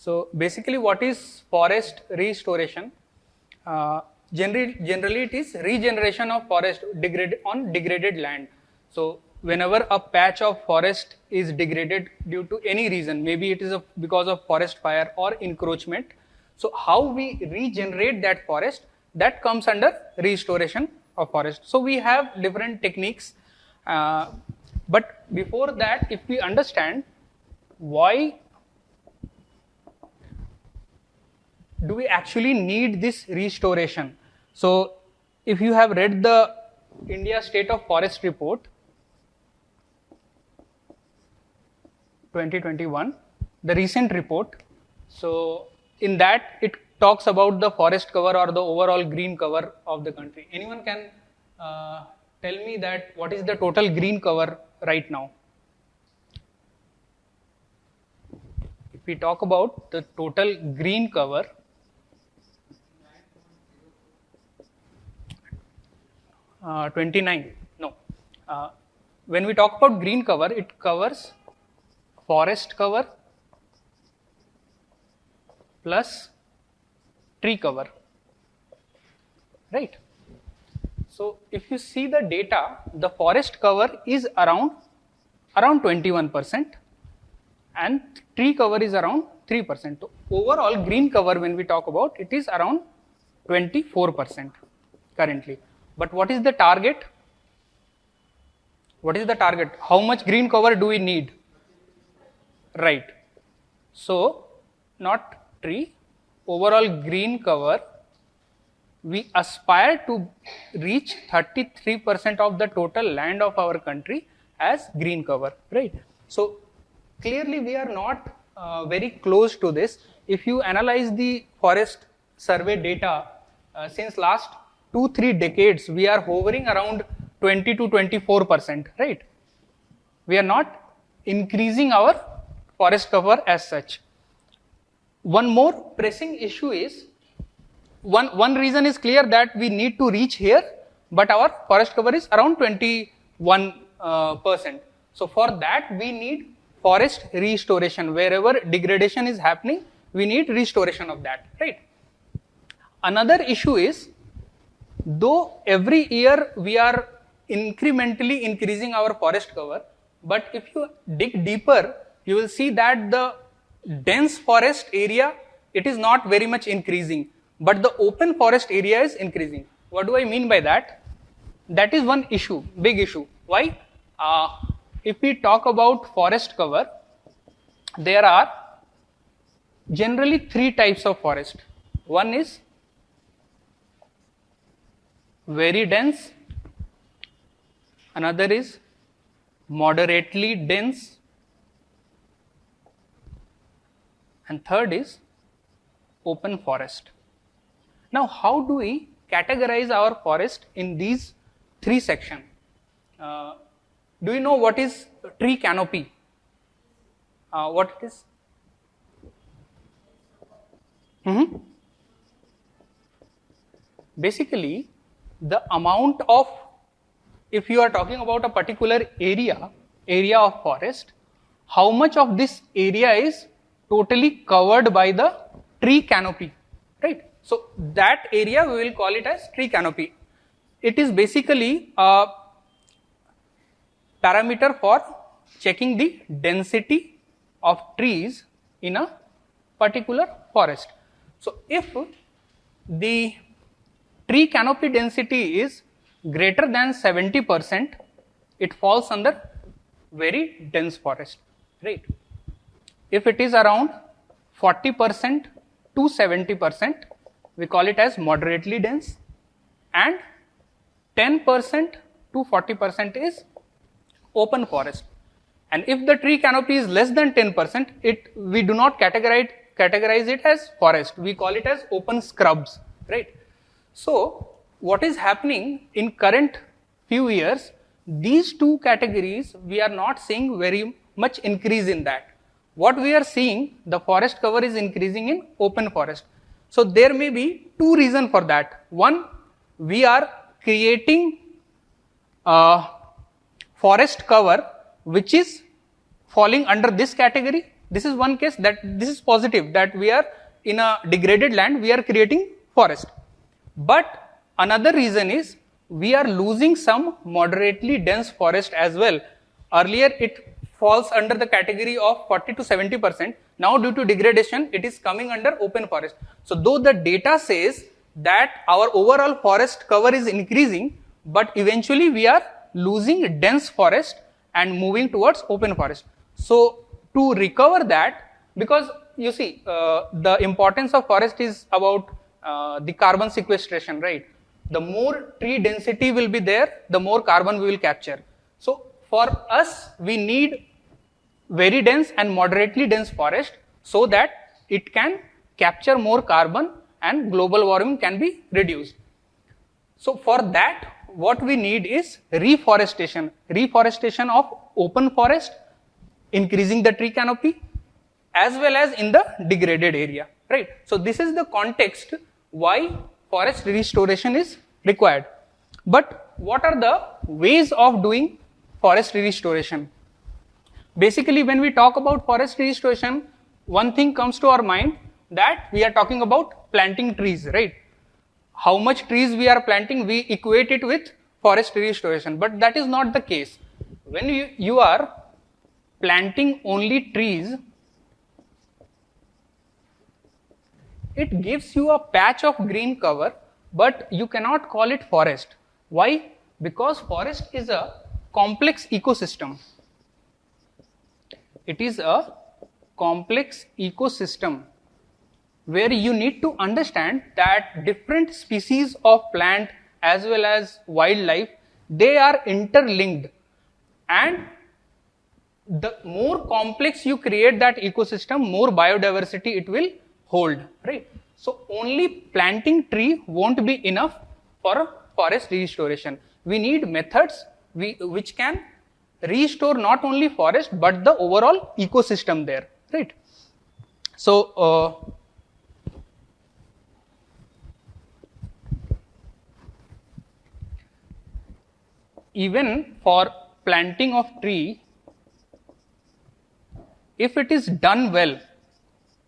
So basically what is forest restoration? Generally it is regeneration of forest on degraded land. So whenever a patch of forest is degraded due to any reason, maybe it is because of forest fire or encroachment, so how we regenerate that forest, that comes under restoration of forest. So we have different techniques, but before that, if we understand why do we actually need this restoration? So if you have read the India State of Forest Report 2021, the recent report, so in that it talks about the forest cover or the overall green cover of the country. Anyone can tell me that what is the total green cover right now? If we talk about the total green cover, uh, 29, no. When we talk about green cover, it covers forest cover plus tree cover, right? So if you see the data, the forest cover is around 21% and tree cover is around 3%. So overall green cover, when we talk about, it is around 24% currently. But what is the target? What is the target? How much green cover do we need? Right. So not tree, overall green cover, we aspire to reach 33% of the total land of our country as green cover, right? So clearly we are not very close to this. If you analyze the forest survey data since last 2-3 decades, we are hovering around 20 to 24%, right? We are not increasing our forest cover as such. One more pressing issue is, one reason is clear that we need to reach here, but our forest cover is around 21%. So for that we need forest restoration. Wherever degradation is happening, we need restoration of that, right? Another issue is, though every year we are incrementally increasing our forest cover, but if you dig deeper, you will see that the dense forest area, it is not very much increasing, but the open forest area is increasing. What do I mean by that? That is one issue, big issue. Why? If we talk about forest cover, there are generally 3 types of forest. One is very dense, another is moderately dense, and third is open forest. Now, how do we categorize our forest in these 3 sections? Do you know what is tree canopy? What it is? Basically, the amount of, if you are talking about a particular area of forest, how much of this area is totally covered by the tree canopy, right? So that area we will call it as tree canopy. It is basically a parameter for checking the density of trees in a particular forest. So if the tree canopy density is greater than 70%, it falls under very dense forest, right? If it is around 40% to 70%, we call it as moderately dense, and 10% to 40% is open forest. And if the tree canopy is less than 10%, we do not categorize it as forest. We call it as open scrubs, right? So what is happening in current few years, these 2 categories, we are not seeing very much increase in that. What we are seeing, the forest cover is increasing in open forest. So there may be 2 reasons for that. One, we are creating forest cover which is falling under this category, This is one case that this is positive, that we are in a degraded land, we are creating forest. But another reason is we are losing some moderately dense forest as well. Earlier it falls under the category of 40 to 70%. Now due to degradation, it is coming under open forest. So though the data says that our overall forest cover is increasing, but eventually we are losing dense forest and moving towards open forest. So to recover that, because you see the importance of forest is about the carbon sequestration, right? The more tree density will be there, the more carbon we will capture. So for us, we need very dense and moderately dense forest so that it can capture more carbon and global warming can be reduced. So for that, what we need is reforestation. Reforestation of open forest, increasing the tree canopy, as well as in the degraded area, right? So this is the context why forest restoration is required. But what are the ways of doing forest restoration? Basically, when we talk about forest restoration, one thing comes to our mind that we are talking about planting trees, right? How much trees we are planting, we equate it with forest restoration, but that is not the case. When you are planting only trees, it gives you a patch of green cover, but you cannot call it forest. Why? Because forest is a complex ecosystem. It is a complex ecosystem where you need to understand that different species of plant as well as wildlife, they are interlinked, and the more complex you create that ecosystem, more biodiversity it will hold, right? So only planting tree won't be enough for forest restoration. We need methods which can restore not only forest but the overall ecosystem there, right? So even for planting of tree, if it is done well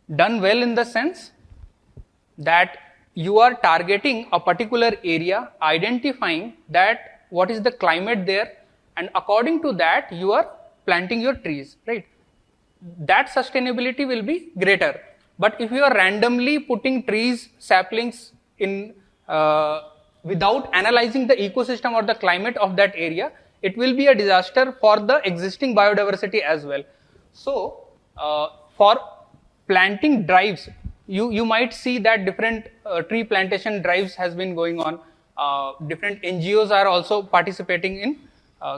in the sense that you are targeting a particular area, identifying that what is the climate there, and according to that you are planting your trees, right? That sustainability will be greater. But if you are randomly putting trees, saplings in without analyzing the ecosystem or the climate of that area, it will be a disaster for the existing biodiversity as well. So for planting drives, you might see that different tree plantation drives has been going on. Different NGOs are also participating in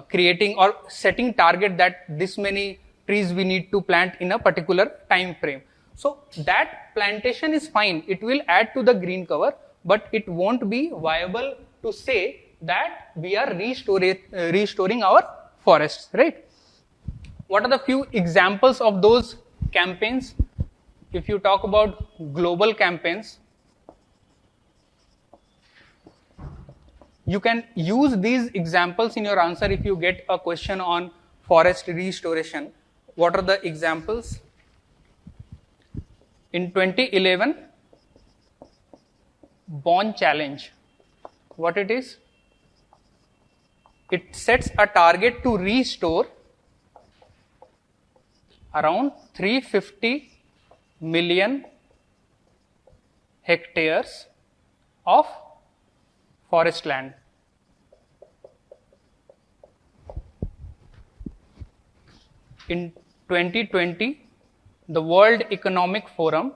creating or setting target that this many trees we need to plant in a particular time frame. So that plantation is fine, it will add to the green cover, but it won't be viable to say that we are restoring our forests, right? What are the few examples of those campaigns? If you talk about global campaigns, you can use these examples in your answer if you get a question on forest restoration. What are the examples? In 2011, Bonn Challenge. What it is? It sets a target to restore around 350 million hectares of forest land. In 2020, the World Economic Forum,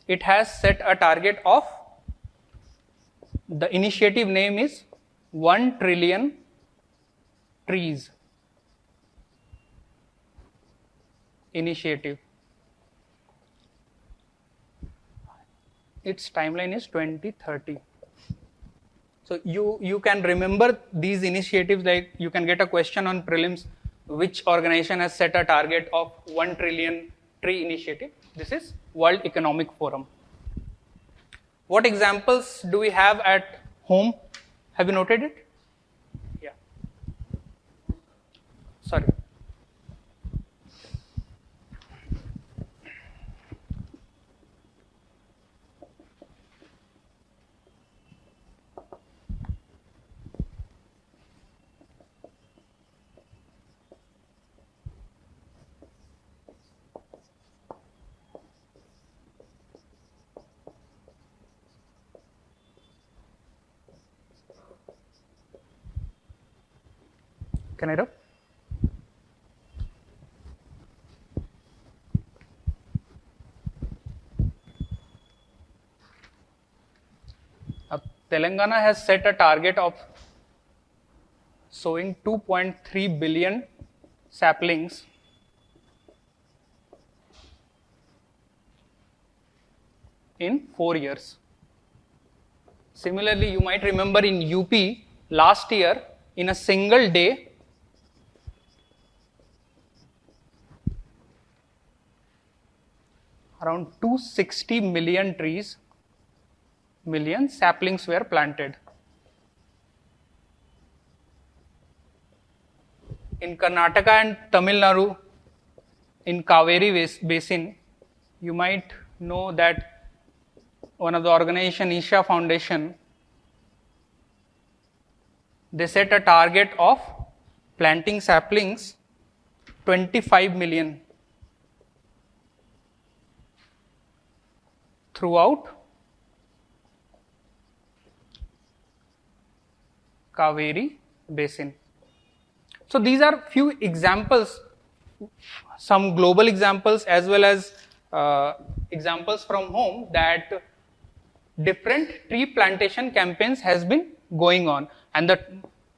it has set a target of, the initiative name is 1 trillion trees initiative. Its timeline is 2030. So you can remember these initiatives, like you can get a question on prelims, which organization has set a target of 1 trillion tree initiative. This is World Economic Forum. What examples do we have at home? Have you noted it? Yeah. Sorry. Can I rub? Telangana has set a target of sowing 2.3 billion saplings in 4 years. Similarly, you might remember in UP last year, in a single day, around 260 million saplings were planted. In Karnataka and Tamil Nadu, in Kaveri Basin, you might know that one of the organization, Isha Foundation, they set a target of planting saplings 25 million throughout Kaveri Basin. So these are few examples, some global examples as well as examples from home, that different tree plantation campaigns has been going on, and the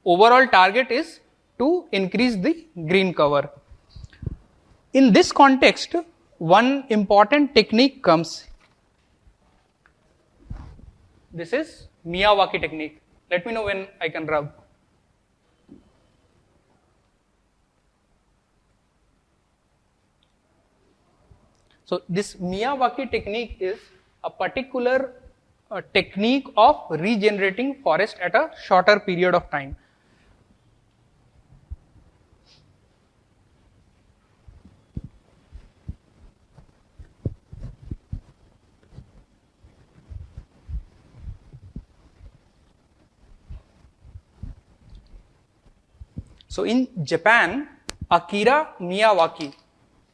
overall target is to increase the green cover. In this context, one important technique comes. This is Miyawaki technique. Let me know when I can rub. So this Miyawaki technique is a particular technique of regenerating forest at a shorter period of time. So in Japan, Akira Miyawaki,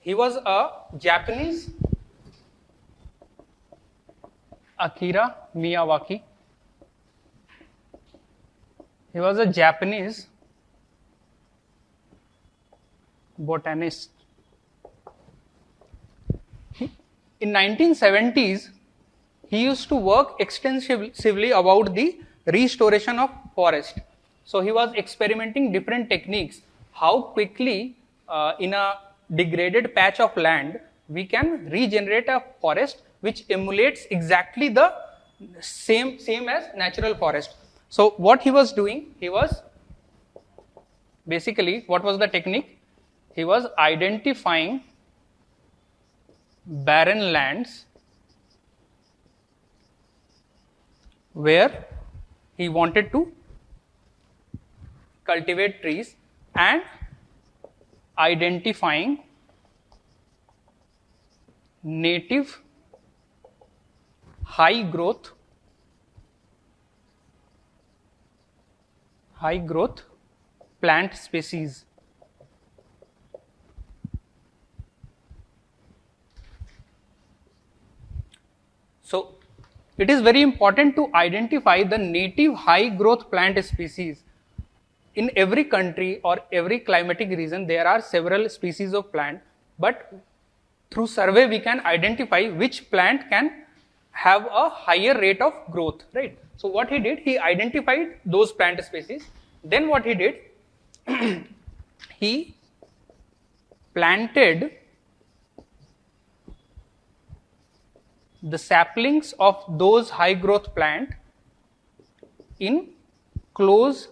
he was a Japanese. Akira Miyawaki, he was a Japanese botanist. In 1970s, he used to work extensively about the restoration of forest. So he was experimenting different techniques, how quickly in a degraded patch of land we can regenerate a forest which emulates exactly the same as natural forest. So what he was doing, he was basically, what was the technique? He was identifying barren lands where he wanted to cultivate trees and identifying native high growth plant species. So it is very important to identify the native high growth plant species. In every country or every climatic region, there are several species of plant, but through survey we can identify which plant can have a higher rate of growth, right? So what he did, he identified those plant species. Then what he did, he planted the saplings of those high growth plant in close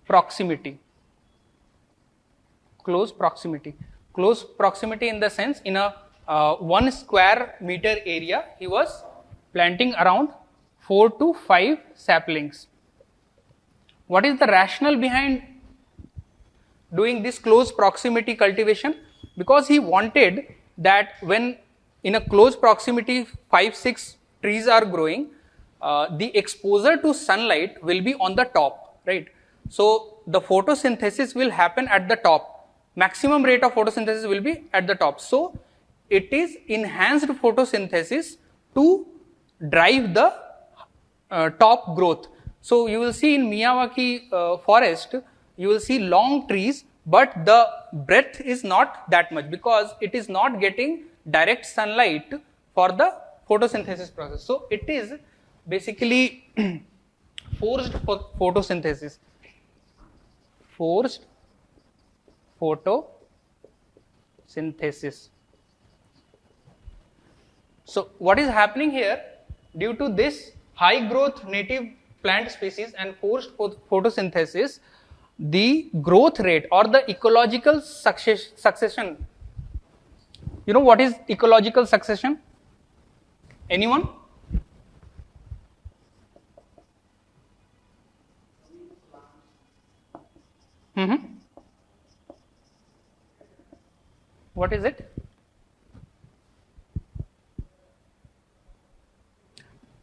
proximity in the sense, in a 1 square meter area, he was planting around 4 to 5 saplings. What is the rationale behind doing this close proximity cultivation? Because he wanted that when in a close proximity 5-6 trees are growing, the exposure to sunlight will be on the top, right? So the photosynthesis will happen at the top. Maximum rate of photosynthesis will be at the top. So it is enhanced photosynthesis to drive the top growth. So you will see in Miyawaki forest, you will see long trees but the breadth is not that much because it is not getting direct sunlight for the photosynthesis process. So it is basically forced photosynthesis. Forced photosynthesis. So what is happening here, due to this high growth native plant species and forced photosynthesis, the growth rate or the ecological succession. You know what is ecological succession? Anyone? What is it?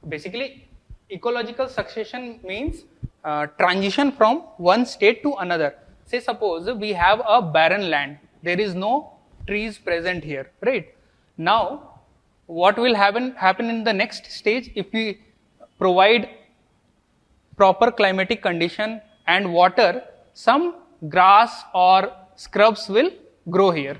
Basically, ecological succession means transition from one state to another. Say suppose we have a barren land, there is no trees present here, right? Now, what will happen in the next stage if we provide proper climatic condition and water, some grass or scrubs will grow here,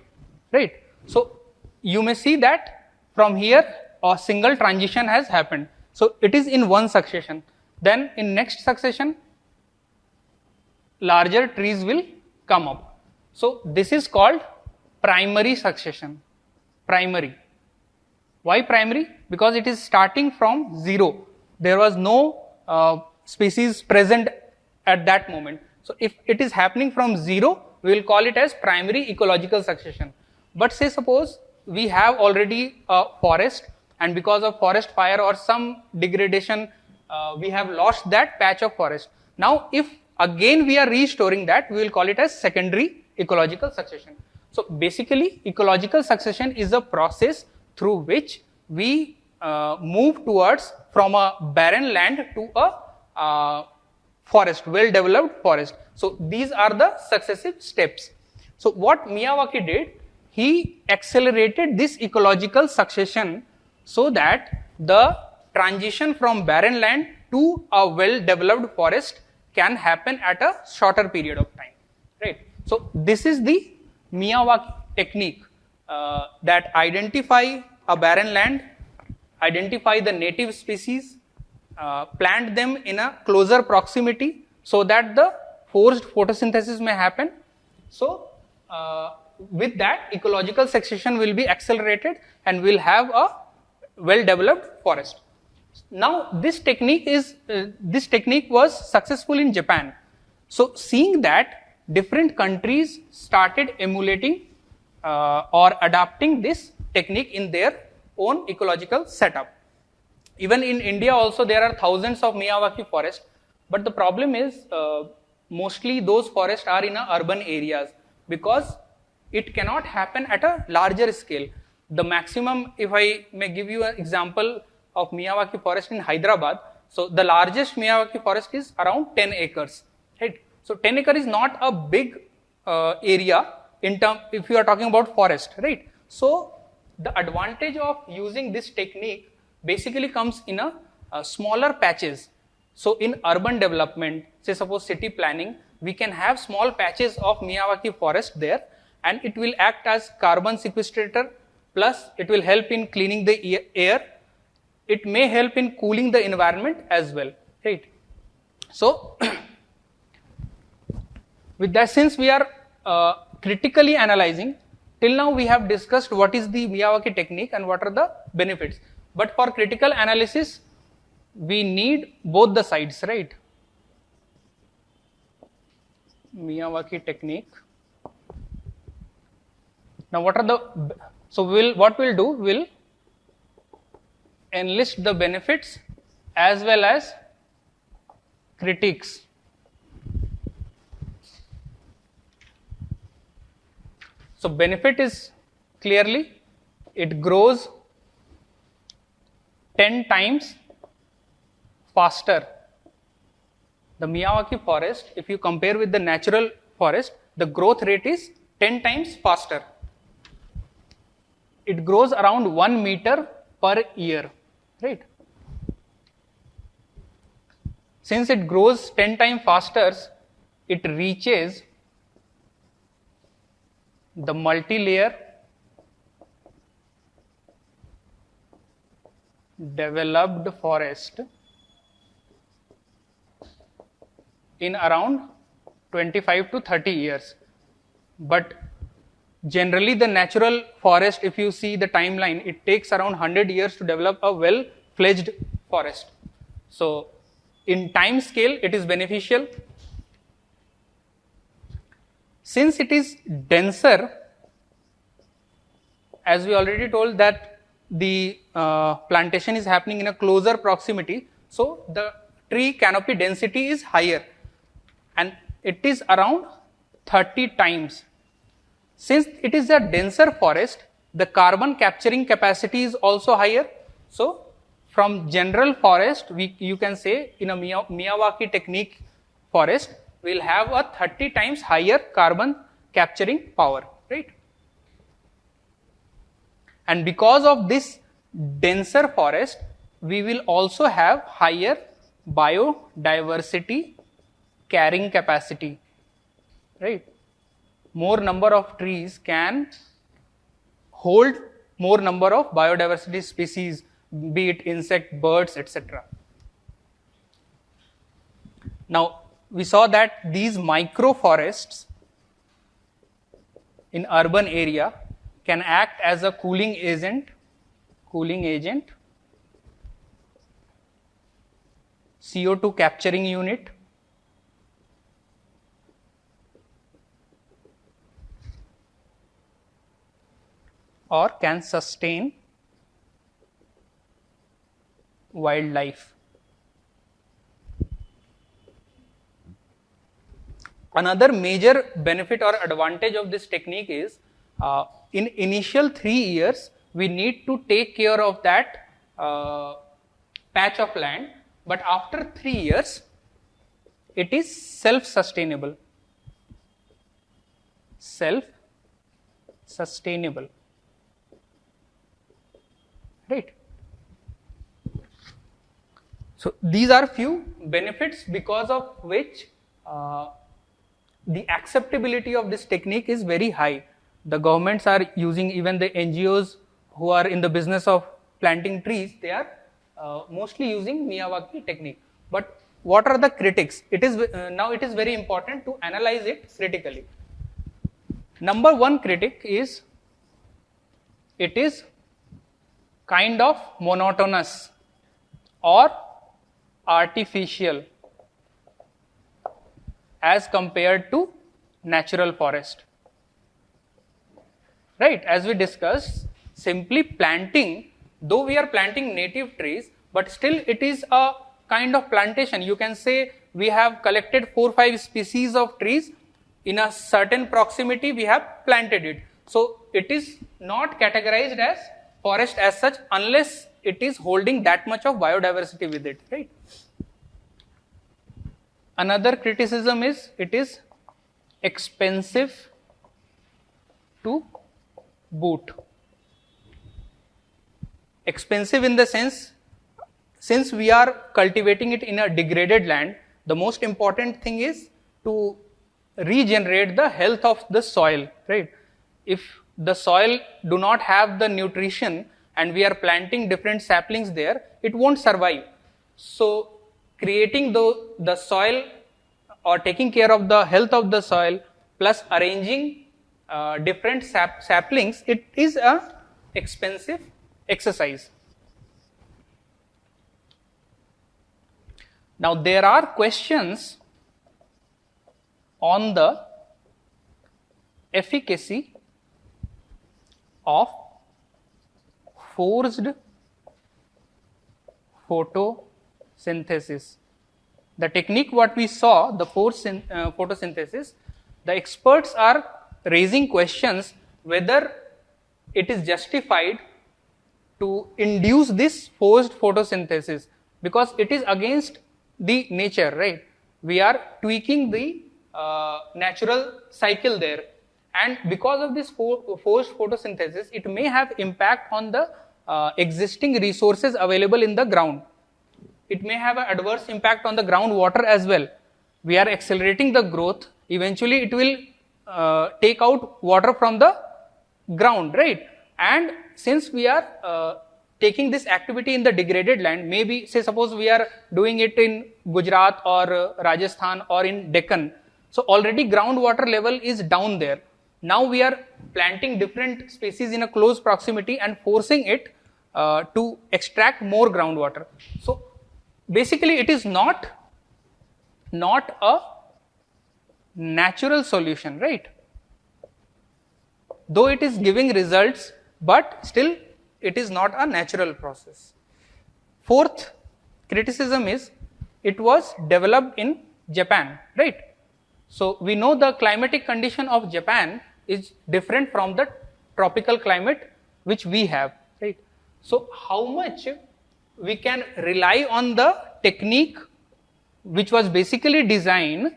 right? So you may see that from here a single transition has happened. So it is in one succession. Then in next succession, larger trees will come up. So this is called primary succession. Primary. Why primary? Because it is starting from zero. There was no species present at that moment. So if it is happening from zero, we will call it as primary ecological succession. But say suppose we have already a forest, and because of forest fire or some degradation, we have lost that patch of forest. Now if again we are restoring that, we will call it as secondary ecological succession. So basically ecological succession is a process through which we move towards from a barren land to a forest, well developed forest. So these are the successive steps. So what Miyawaki did, he accelerated this ecological succession so that the transition from barren land to a well developed forest can happen at a shorter period of time, right? So this is the Miyawaki technique that identify a barren land, identify the native species, plant them in a closer proximity so that the forced photosynthesis may happen. So with that, ecological succession will be accelerated and we'll have a well developed forest. Now this technique was successful in Japan. So seeing that, different countries started emulating or adapting this technique in their own ecological setup. Even in India also there are thousands of Miyawaki forests, but the problem is mostly those forests are in urban areas because it cannot happen at a larger scale. The maximum, if I may give you an example of Miyawaki forest in Hyderabad, so the largest Miyawaki forest is around 10 acres, right? So 10 acre is not a big area in term if you are talking about forest, right? So the advantage of using this technique basically comes in a smaller patches. So in urban development, say suppose city planning, we can have small patches of Miyawaki forest there, and it will act as carbon sequestrator, plus it will help in cleaning the air. It may help in cooling the environment as well, right? So with that, since we are critically analyzing, till now we have discussed what is the Miyawaki technique and what are the benefits. But for critical analysis, we need both the sides, right? Miyawaki technique. Now what are the, so what we'll do, we'll enlist the benefits as well as critiques. So benefit is clearly, it grows 10 times faster. The Miyawaki forest, if you compare with the natural forest, the growth rate is 10 times faster. It grows around 1 meter per year, right? Since it grows 10 times faster, it reaches the multi-layer developed forest in around 25 to 30 years. But generally the natural forest, if you see the timeline, it takes around 100 years to develop a well-fledged forest. So in time scale, it is beneficial. Since it is denser, as we already told that the plantation is happening in a closer proximity, so the tree canopy density is higher and it is around 30 times. Since it is a denser forest, the carbon capturing capacity is also higher. So from general forest, you can say in a Miyawaki Technique forest, we will have a 30 times higher carbon capturing power, right? And because of this denser forest, we will also have higher biodiversity carrying capacity, right? More number of trees can hold more number of biodiversity species, be it insect, birds, etc. Now, we saw that these micro forests in urban area can act as a cooling agent, CO2 capturing unit, or can sustain wildlife. Another major benefit or advantage of this technique is in initial 3 years, we need to take care of that patch of land, but after 3 years, it is self-sustainable. Self-sustainable. Right. So these are few benefits because of which the acceptability of this technique is very high. The governments are using, even the NGOs who are in the business of planting trees, they are mostly using Miyawaki technique. But what are the critics? It is now it is very important to analyze it critically. Number one critic is it is kind of monotonous or artificial as compared to natural forest. Right, as we discussed, simply planting, though we are planting native trees, but still it is a kind of plantation. You can say we have collected 4-5 species of trees in a certain proximity, we have planted it. So it is not categorized as forest as such unless it is holding that much of biodiversity with it, right? Another criticism is it is expensive to boot. Expensive in the sense, since we are cultivating it in a degraded land, the most important thing is to regenerate the health of the soil, right? If the soil do not have the nutrition and we are planting different saplings there, it won't survive. So creating the soil or taking care of the health of the soil plus arranging different saplings, it is a expensive exercise. Now there are questions on the efficacy of forced photosynthesis. The technique what we saw, the forced photosynthesis, the experts are raising questions whether it is justified to induce this forced photosynthesis, because it is against the nature, right? We are tweaking the natural cycle there, and because of this forced photosynthesis, it may have impact on the existing resources available in the ground. It may have an adverse impact on the groundwater as well. We are accelerating the growth. Eventually, it will take out water from the ground, right? And since we are taking this activity in the degraded land, maybe say suppose we are doing it in Gujarat or Rajasthan or in Deccan, so already groundwater level is down there. Now we are planting different species in a close proximity and forcing it to extract more groundwater. So basically it is not a natural solution, right? Though it is giving results, but still it is not a natural process. Fourth criticism is it was developed in Japan, right? So we know the climatic condition of Japan is different from the tropical climate which we have, right? So how much we can rely on the technique which was basically designed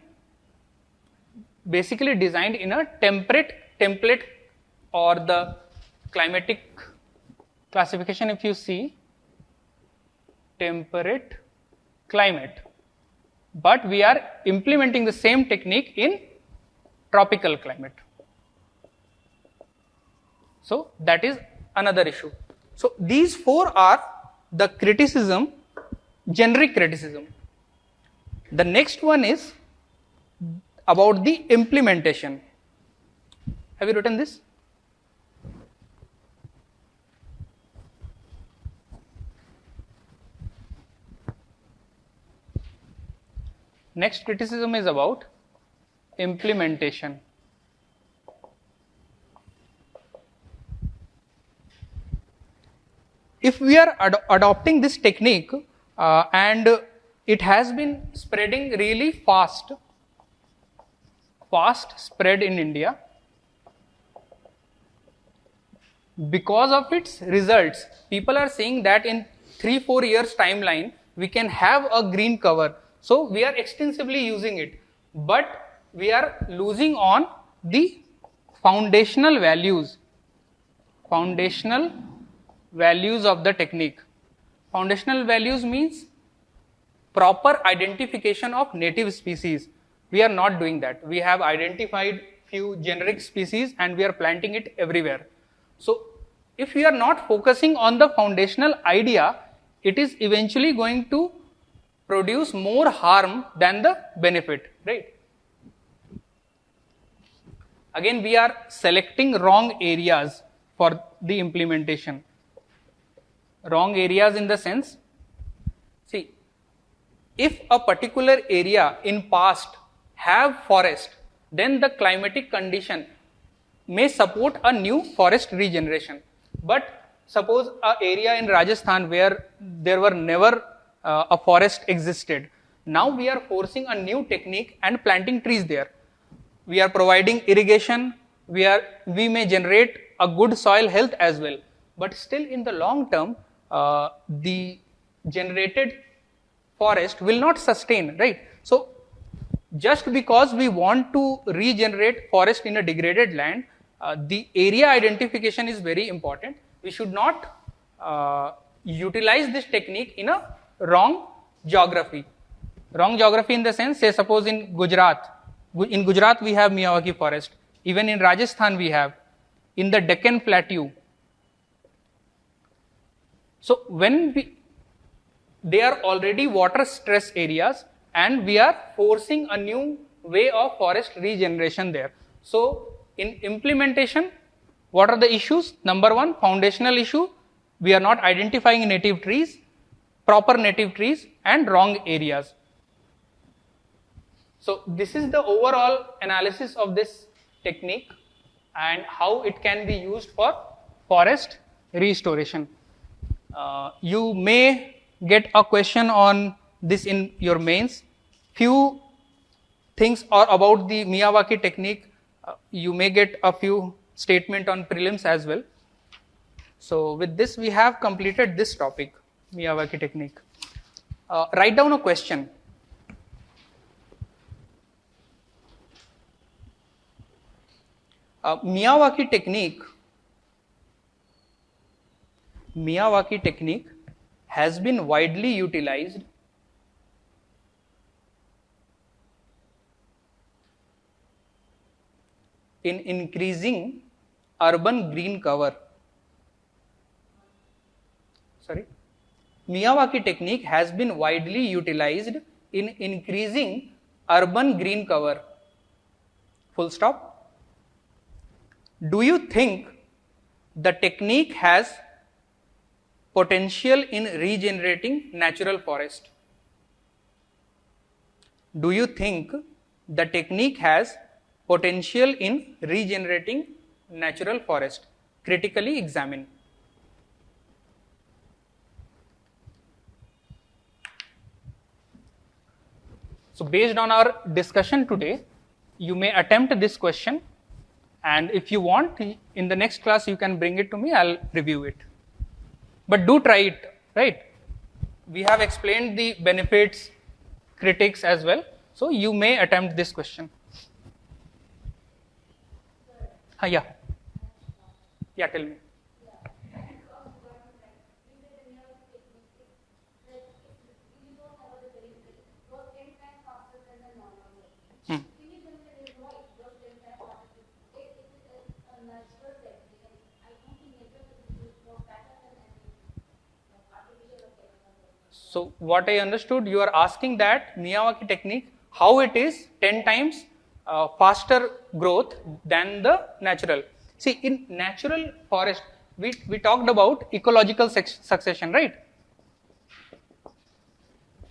in a template or the climatic classification, if you see, temperate climate, but we are implementing the same technique in tropical climate. So that is another issue. So these four are the criticism, generic criticism. The next one is about the implementation. Have you written this? Next criticism is about implementation. If we are adopting this technique and it has been spreading really fast spread in India, because of its results, people are saying that in 3-4 years timeline we can have a green cover. So we are extensively using it, but we are losing on the foundational values of the technique. Foundational values means proper identification of native species. We are not doing that. We have identified few generic species and we are planting it everywhere. So if we are not focusing on the foundational idea, it is eventually going to produce more harm than the benefit, right? Again, we are selecting wrong areas for the implementation. Wrong areas in the sense, see, if a particular area in past have forest, then the climatic condition may support a new forest regeneration. But suppose an area in Rajasthan where there were never a forest existed. Now we are forcing a new technique and planting trees there. We are providing irrigation, we may generate a good soil health as well. But still in the long term, the generated forest will not sustain, right? So just because we want to regenerate forest in a degraded land, the area identification is very important. We should not utilize this technique in a wrong geography. Wrong geography in the sense, say suppose in Gujarat we have Miyawaki forest, even in Rajasthan we have, in the Deccan Plateau. So when they are already water stress areas and we are forcing a new way of forest regeneration there. So in implementation, what are the issues? Number one, foundational issue, we are not identifying native trees, proper native trees and wrong areas. So this is the overall analysis of this technique and how it can be used for forest restoration. You may get a question on this in your mains. Few things are about the Miyawaki technique. You may get a few statement on prelims as well. So with this we have completed this topic, Miyawaki technique. Write down a question. Miyawaki technique has been widely utilized in increasing urban green cover. Miyawaki technique has been widely utilized in increasing urban green cover. Full stop. Do you think the technique has potential in regenerating natural forest? Do you think the technique has potential in regenerating natural forest? Critically examine. So based on our discussion today, you may attempt this question, and if you want, in the next class you can bring it to me, I'll review it. But do try it, right? We have explained the benefits, critics as well, so you may attempt this question. Yeah, tell me. So what I understood, you are asking that Miyawaki technique, how it is 10 times faster growth than the natural. See, in natural forest, we talked about ecological succession, right?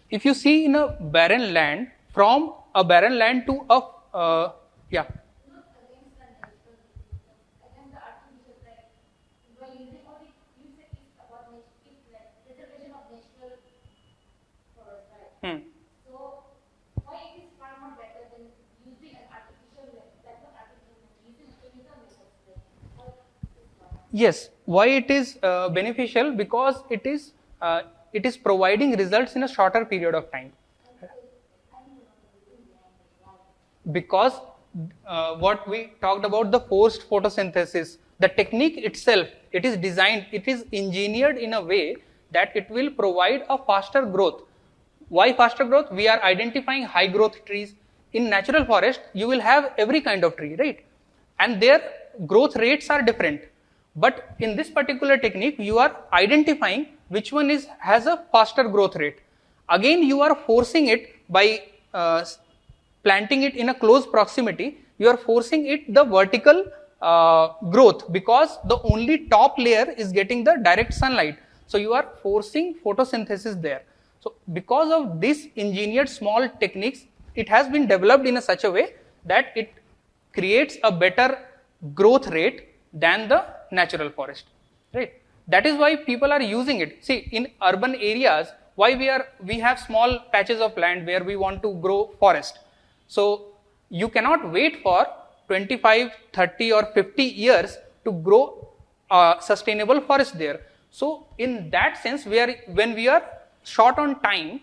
If you see in a barren land, from a barren land to a, So, why it is far more better than using an artificial, like not artificial, using chemical methods? Yes, why it is beneficial? Because it is providing results in a shorter period of time. Because what we talked about, the forced photosynthesis, the technique itself, it is designed, it is engineered in a way that it will provide a faster growth. Why faster growth? We are identifying high growth trees. In natural forest, you will have every kind of tree, right? And their growth rates are different. But in this particular technique, you are identifying which one has a faster growth rate. Again, you are forcing it by planting it in a close proximity. You are forcing it the vertical growth, because the only top layer is getting the direct sunlight. So you are forcing photosynthesis there. So because of this engineered small techniques, it has been developed in such a way that it creates a better growth rate than the natural forest, right? That is why people are using it. See, in urban areas, why we have small patches of land where we want to grow forest. So you cannot wait for 25, 30 or 50 years to grow sustainable forest there. So in that sense, when we are short on time,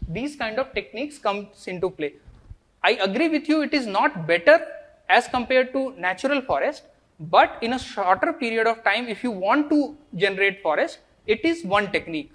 these kind of techniques comes into play. I agree with you, it is not better as compared to natural forest, but in a shorter period of time, if you want to generate forest, it is one technique.